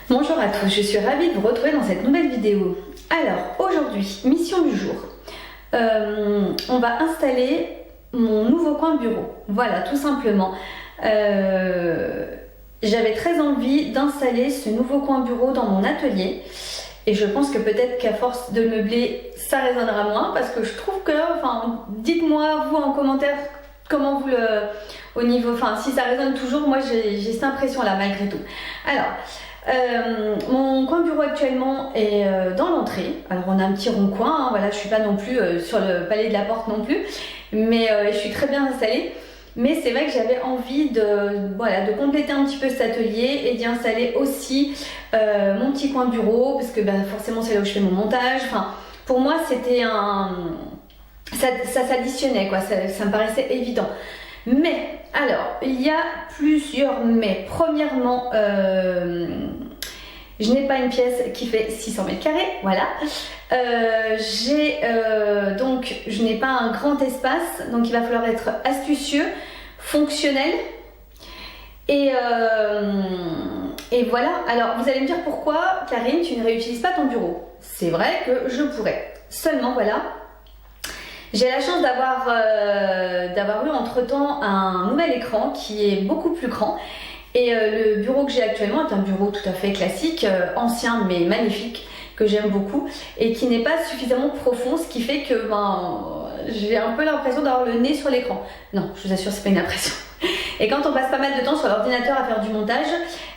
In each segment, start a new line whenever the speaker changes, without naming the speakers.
Bonjour à tous, je suis ravie de vous retrouver dans cette nouvelle vidéo. Alors aujourd'hui, mission du jour. On va installer mon nouveau coin bureau. Voilà, tout simplement. J'avais très envie d'installer ce nouveau coin bureau dans mon atelier. Et je pense que peut-être qu'à force de le meubler, ça résonnera moins. Parce que je trouve que, dites-moi vous en commentaire comment vous le... Au niveau, si ça résonne toujours, moi j'ai cette impression là malgré tout. Alors... mon coin bureau actuellement est dans l'entrée. Alors on a un petit rond-coin, voilà, je suis pas non plus sur le palier de la porte non plus, mais je suis très bien installée. Mais c'est vrai que j'avais envie de compléter un petit peu cet atelier et d'y installer aussi mon petit coin bureau, parce que forcément c'est là où je fais mon montage. Pour moi c'était ça s'additionnait quoi, ça me paraissait évident. Mais, alors, il y a plusieurs mais. Premièrement, je n'ai pas une pièce qui fait 600 mètres carrés, voilà. Donc, je n'ai pas un grand espace, donc il va falloir être astucieux, fonctionnel. Et voilà. Alors, vous allez me dire pourquoi, Karine, tu ne réutilises pas ton bureau. C'est vrai que je pourrais. Seulement, voilà. J'ai la chance d'avoir eu entre-temps un nouvel écran qui est beaucoup plus grand. Et le bureau que j'ai actuellement est un bureau tout à fait classique, ancien mais magnifique, que j'aime beaucoup et qui n'est pas suffisamment profond, ce qui fait que j'ai un peu l'impression d'avoir le nez sur l'écran. Non, je vous assure, c'est pas une impression. Et quand on passe pas mal de temps sur l'ordinateur à faire du montage,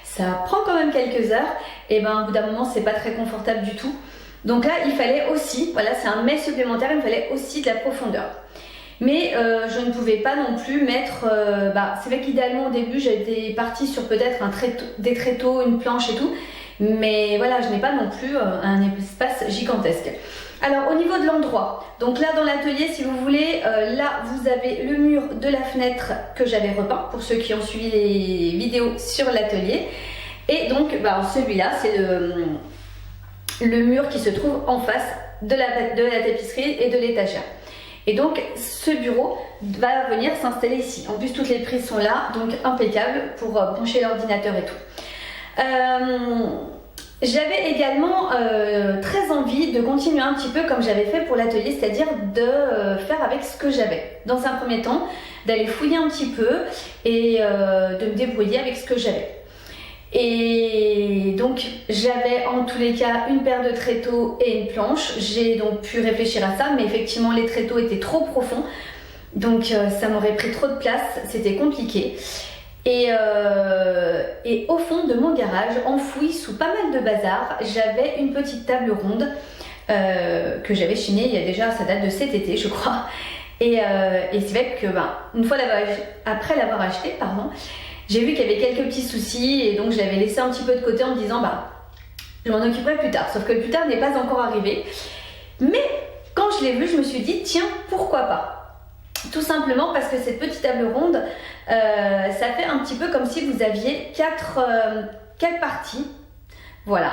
ça prend quand même quelques heures et au bout d'un moment c'est pas très confortable du tout. Donc là, il fallait aussi, voilà, c'est un mais supplémentaire, il me fallait aussi de la profondeur. Mais je ne pouvais pas non plus mettre... c'est vrai qu'idéalement au début, j'étais partie sur peut-être des tréteaux, une planche et tout. Mais voilà, je n'ai pas non plus un espace gigantesque. Alors au niveau de l'endroit, donc là dans l'atelier, si vous voulez, là vous avez le mur de la fenêtre que j'avais repeint, pour ceux qui ont suivi les vidéos sur l'atelier. Et donc celui-là, c'est le mur qui se trouve en face de la tapisserie et de l'étagère. Et donc ce bureau va venir s'installer ici. En plus toutes les prises sont là, donc impeccable pour brancher l'ordinateur et tout. J'avais également très envie de continuer un petit peu comme j'avais fait pour l'atelier, c'est-à-dire de faire avec ce que j'avais. Dans un premier temps, d'aller fouiller un petit peu et de me débrouiller avec ce que j'avais. Et donc j'avais en tous les cas une paire de tréteaux et une planche. J'ai donc pu réfléchir à ça, mais effectivement les tréteaux étaient trop profonds, donc ça m'aurait pris trop de place, c'était compliqué. Et au fond de mon garage, enfoui sous pas mal de bazar, j'avais une petite table ronde que j'avais chinée il y a déjà, ça date de cet été je crois. Et c'est vrai que une fois après l'avoir acheté, j'ai vu qu'il y avait quelques petits soucis et donc je l'avais laissé un petit peu de côté en me disant je m'en occuperai plus tard, sauf que le plus tard n'est pas encore arrivé. Mais quand je l'ai vu, je me suis dit tiens, pourquoi pas? Tout simplement parce que cette petite table ronde, ça fait un petit peu comme si vous aviez quatre parties, voilà,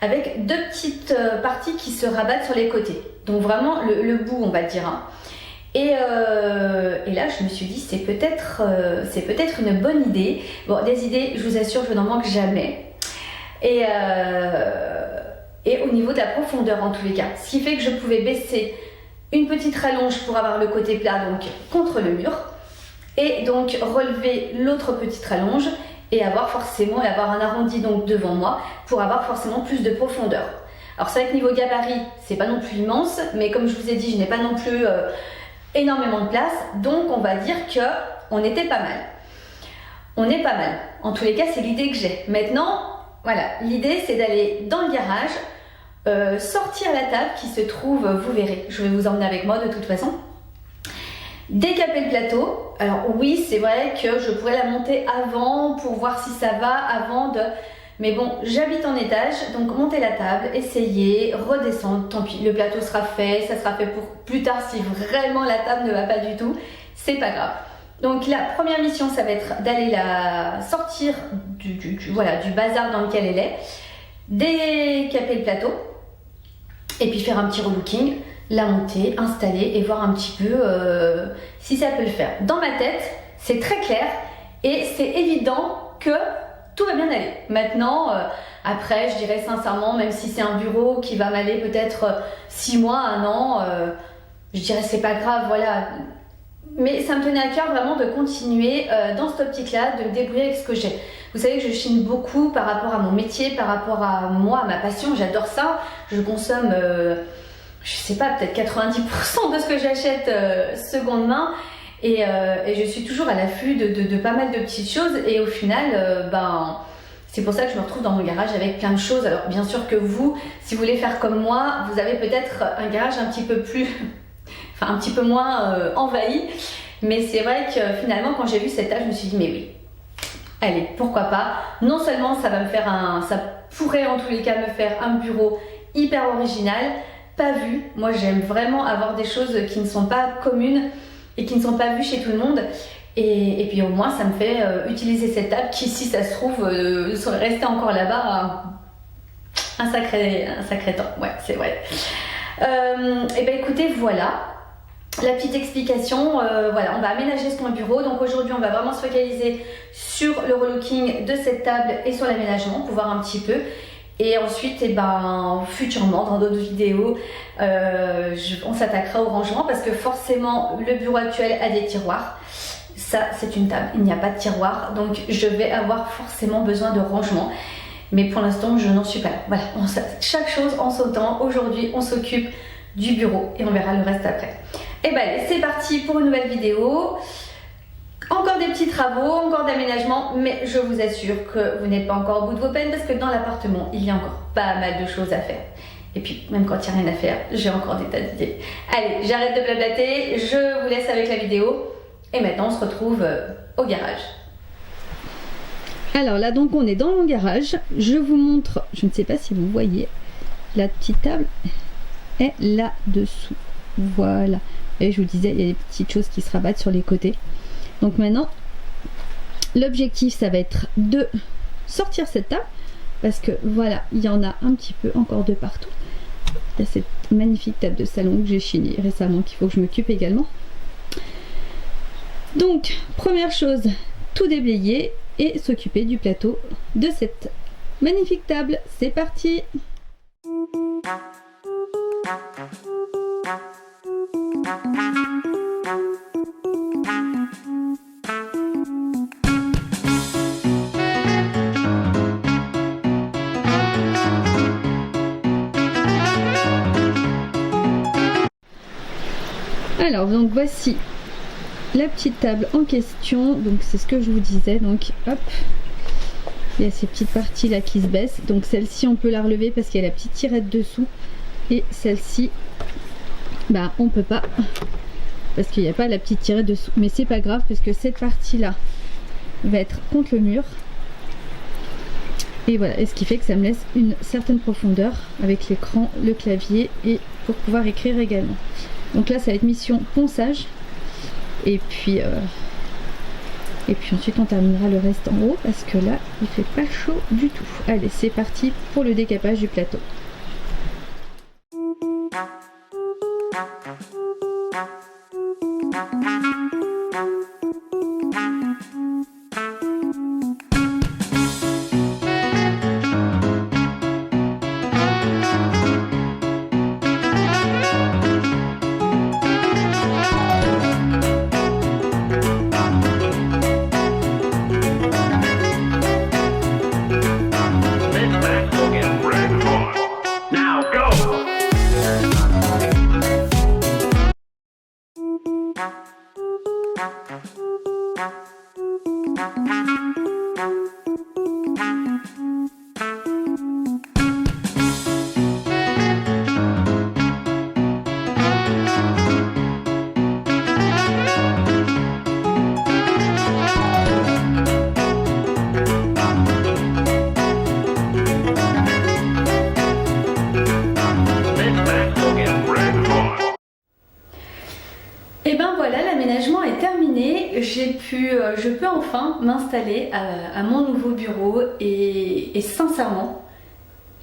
avec deux petites parties qui se rabattent sur les côtés, donc vraiment le bout on va dire. Et là, je me suis dit, c'est peut-être une bonne idée. Bon, des idées, je vous assure, je n'en manque jamais. Et au niveau de la profondeur, en tous les cas. Ce qui fait que je pouvais baisser une petite rallonge pour avoir le côté plat, donc contre le mur. Et donc relever l'autre petite rallonge et avoir un arrondi donc devant moi pour avoir forcément plus de profondeur. Alors c'est vrai que niveau gabarit, c'est pas non plus immense, mais comme je vous ai dit, je n'ai pas non plus... énormément de place, donc on va dire que on était pas mal. On est pas mal. En tous les cas, c'est l'idée que j'ai. Maintenant, voilà, l'idée c'est d'aller dans le garage, sortir la table qui se trouve, vous verrez, je vais vous emmener avec moi de toute façon. Décaper le plateau. Alors oui, c'est vrai que je pourrais la monter avant pour voir si ça va avant de... Mais bon, j'habite en étage, donc monter la table, essayer, redescendre, tant pis, le plateau sera fait, ça sera fait pour plus tard si vraiment la table ne va pas du tout, c'est pas grave. Donc la première mission, ça va être d'aller la sortir du bazar dans lequel elle est, décaper le plateau, et puis faire un petit relooking, la monter, installer et voir un petit peu si ça peut le faire. Dans ma tête, c'est très clair et c'est évident que tout va bien aller. Maintenant, après, je dirais sincèrement, même si c'est un bureau qui va m'aller peut-être 6 mois, 1 an, je dirais c'est pas grave, voilà. Mais ça me tenait à cœur vraiment de continuer dans cette optique-là, de me débrouiller avec ce que j'ai. Vous savez que je chine beaucoup par rapport à mon métier, par rapport à moi, à ma passion, j'adore ça. Je consomme, je sais pas, peut-être 90% de ce que j'achète seconde main. Et je suis toujours à l'affût de pas mal de petites choses. Et au final, c'est pour ça que je me retrouve dans mon garage avec plein de choses. Alors bien sûr que vous, si vous voulez faire comme moi, vous avez peut-être un garage un petit peu plus... enfin un petit peu moins envahi. Mais c'est vrai que finalement, quand j'ai vu cette table, je me suis dit, mais oui. Allez, pourquoi pas. Non seulement ça va me faire ça pourrait en tous les cas me faire un bureau hyper original, pas vu. Moi j'aime vraiment avoir des choses qui ne sont pas communes et qui ne sont pas vues chez tout le monde. Et puis au moins ça me fait utiliser cette table qui, si ça se trouve, serait restée encore là-bas un sacré temps. Ouais, c'est vrai. Et ben écoutez, voilà. La petite explication, voilà, on va aménager ce bureau. Donc aujourd'hui, on va vraiment se focaliser sur le relooking de cette table et sur l'aménagement pour voir un petit peu. Et ensuite, futurement, dans d'autres vidéos, on s'attaquera au rangement parce que forcément, le bureau actuel a des tiroirs. Ça, c'est une table, il n'y a pas de tiroir. Donc, je vais avoir forcément besoin de rangement. Mais pour l'instant, je n'en suis pas là. Voilà, chaque chose en son temps. Aujourd'hui, on s'occupe du bureau et on verra le reste après. Et ben allez, c'est parti pour une nouvelle vidéo. Encore des petits travaux, encore d'aménagement, mais je vous assure que vous n'êtes pas encore au bout de vos peines parce que dans l'appartement, il y a encore pas mal de choses à faire. Et puis, même quand il n'y a rien à faire, j'ai encore des tas d'idées. Allez, j'arrête de blablater, je vous laisse avec la vidéo. Et maintenant, on se retrouve au garage. Alors là, donc, on est dans mon garage. Je vous montre, je ne sais pas si vous voyez, la petite table est là-dessous. Voilà. Et je vous disais, il y a des petites choses qui se rabattent sur les côtés. Donc maintenant, l'objectif, ça va être de sortir cette table. Parce que voilà, il y en a un petit peu encore de partout. Il y a cette magnifique table de salon que j'ai chinée récemment, qu'il faut que je m'occupe également. Donc, première chose, tout déblayer et s'occuper du plateau de cette magnifique table. C'est parti! Alors donc voici la petite table en question. Donc c'est ce que je vous disais. Donc hop, il y a ces petites parties là qui se baissent. Donc celle-ci on peut la relever parce qu'il y a la petite tirette dessous. Et celle-ci, on peut pas parce qu'il n'y a pas la petite tirette dessous. Mais c'est pas grave parce que cette partie là va être contre le mur. Et voilà, et ce qui fait que ça me laisse une certaine profondeur avec l'écran, le clavier et pour pouvoir écrire également. Donc là ça va être mission ponçage et puis ensuite on terminera le reste en haut parce que là il fait pas chaud du tout. Allez, c'est parti pour le décapage du plateau. Et ben voilà, l'aménagement est terminé. Je peux enfin m'installer à mon nouveau bureau et sincèrement,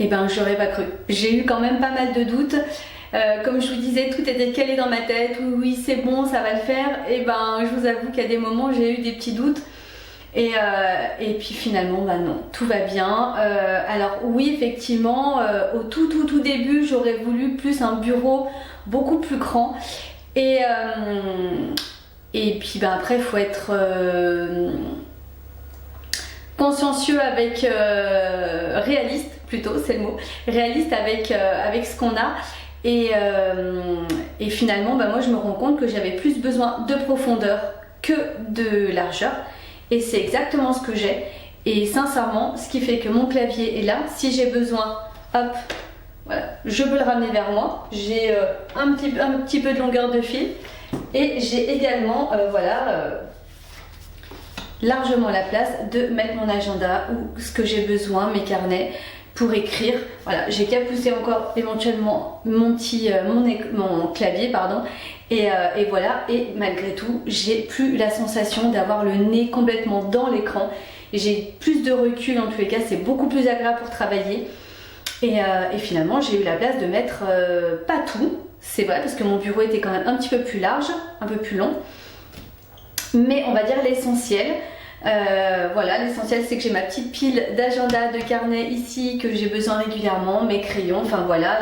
j'aurais pas cru. J'ai eu quand même pas mal de doutes. Comme je vous disais, tout était calé dans ma tête. Oui, c'est bon, ça va le faire. Et je vous avoue qu'à des moments, j'ai eu des petits doutes. Et puis finalement, bah non, tout va bien. Alors oui, effectivement, au tout début, j'aurais voulu plus un bureau beaucoup plus grand. Et puis bah, après, il faut être consciencieux avec... réaliste plutôt, c'est le mot. Réaliste avec ce qu'on a. Et finalement, bah, moi, je me rends compte que j'avais plus besoin de profondeur que de largeur. Et c'est exactement ce que j'ai. Et sincèrement, ce qui fait que mon clavier est là. Si j'ai besoin, hop, voilà, je peux le ramener vers moi. J'ai un petit peu de longueur de fil. Et j'ai également, largement la place de mettre mon agenda ou ce que j'ai besoin, mes carnets, pour écrire. Voilà, j'ai qu'à pousser encore éventuellement mon clavier, pardon. Et voilà, et malgré tout, j'ai plus la sensation d'avoir le nez complètement dans l'écran. J'ai plus de recul, en tous les cas, c'est beaucoup plus agréable pour travailler. Et finalement, j'ai eu la place de mettre pas tout, c'est vrai, parce que mon bureau était quand même un petit peu plus large, un peu plus long. Mais on va dire l'essentiel. Voilà, l'essentiel c'est que j'ai ma petite pile d'agenda, de carnet ici que j'ai besoin régulièrement, mes crayons, enfin voilà,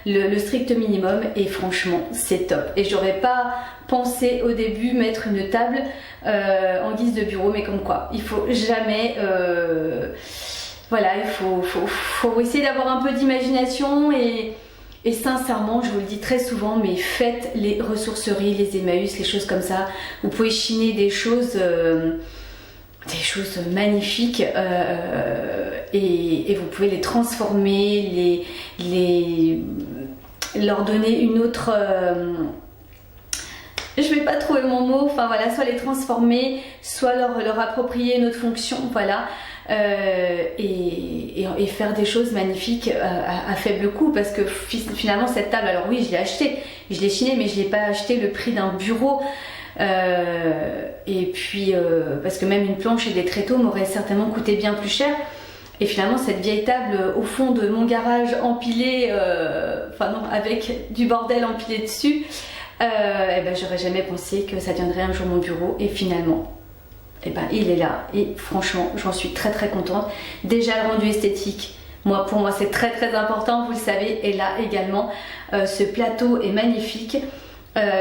le strict minimum, et franchement c'est top. Et j'aurais pas pensé au début mettre une table en guise de bureau, mais comme quoi, il faut jamais... voilà, il faut essayer d'avoir un peu d'imagination et sincèrement, je vous le dis très souvent, mais faites les ressourceries, les Emmaüs, les choses comme ça. Vous pouvez chiner des choses magnifiques et vous pouvez les transformer, leur donner une autre... je vais pas trouver mon mot, enfin voilà, soit les transformer, soit leur approprier une autre fonction, voilà. Et faire des choses magnifiques à faible coût, parce que finalement cette table, alors oui, je l'ai achetée, je l'ai chinée, mais je l'ai pas acheté le prix d'un bureau. Et puis parce que même une planche et des tréteaux m'auraient certainement coûté bien plus cher. Et finalement cette vieille table au fond de mon garage empilée, enfin non, avec du bordel empilé dessus, et ben j'aurais jamais pensé que ça deviendrait un jour mon bureau. Et finalement, et ben il est là, et franchement j'en suis très contente. Déjà le rendu esthétique, pour moi c'est très important, vous le savez. Et là également, ce plateau est magnifique.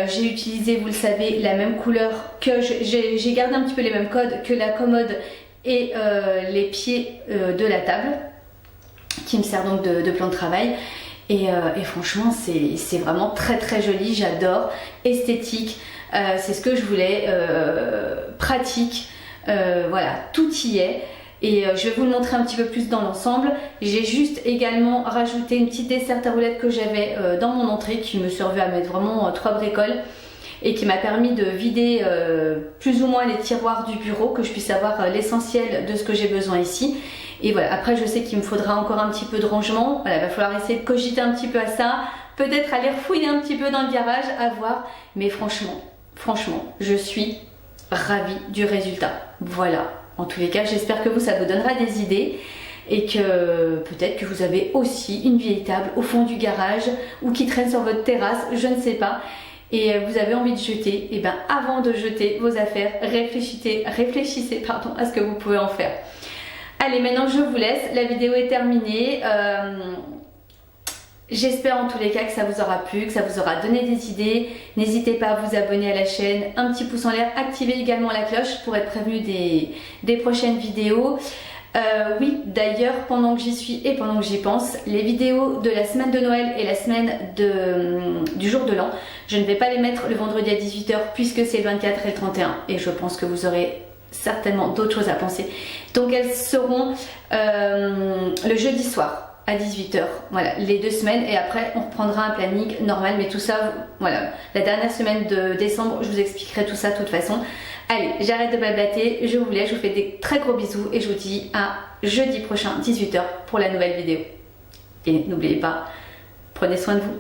J'ai utilisé, vous le savez, la même couleur que j'ai gardé un petit peu les mêmes codes que la commode et les pieds de la table, qui me sert donc de plan de travail. Et franchement c'est vraiment très joli, j'adore, esthétique, c'est ce que je voulais, pratique, voilà, tout y est. Et je vais vous le montrer un petit peu plus dans l'ensemble. J'ai juste également rajouté une petite desserte à roulettes que j'avais dans mon entrée, qui me servait à mettre vraiment 3 bricoles et qui m'a permis de vider plus ou moins les tiroirs du bureau, que je puisse avoir l'essentiel de ce que j'ai besoin ici. Et voilà, après je sais qu'il me faudra encore un petit peu de rangement. Voilà, il va falloir essayer de cogiter un petit peu à ça, peut-être aller refouiller un petit peu dans le garage, à voir. Mais franchement, je suis ravie du résultat. Voilà. En tous les cas, j'espère que ça vous donnera des idées, et que peut-être que vous avez aussi une vieille table au fond du garage ou qui traîne sur votre terrasse, je ne sais pas, et vous avez envie de jeter. Et bien avant de jeter vos affaires, réfléchissez à ce que vous pouvez en faire. Allez, maintenant je vous laisse, la vidéo est terminée. J'espère en tous les cas que ça vous aura plu, que ça vous aura donné des idées. N'hésitez pas à vous abonner à la chaîne, un petit pouce en l'air, activez également la cloche pour être prévenu des prochaines vidéos. Oui, d'ailleurs, pendant que j'y suis et pendant que j'y pense, les vidéos de la semaine de Noël et la semaine du jour de l'an, je ne vais pas les mettre le vendredi à 18 h puisque c'est le 24 et le 31, et je pense que vous aurez certainement d'autres choses à penser. Donc elles seront le jeudi soir à 18 h, voilà, les 2 semaines, et après on reprendra un planning normal, mais tout ça, voilà, la dernière semaine de décembre, je vous expliquerai tout ça de toute façon. Allez, j'arrête de blablater, je vous laisse, je vous fais des très gros bisous, et je vous dis à jeudi prochain, 18 h, pour la nouvelle vidéo. Et n'oubliez pas, prenez soin de vous.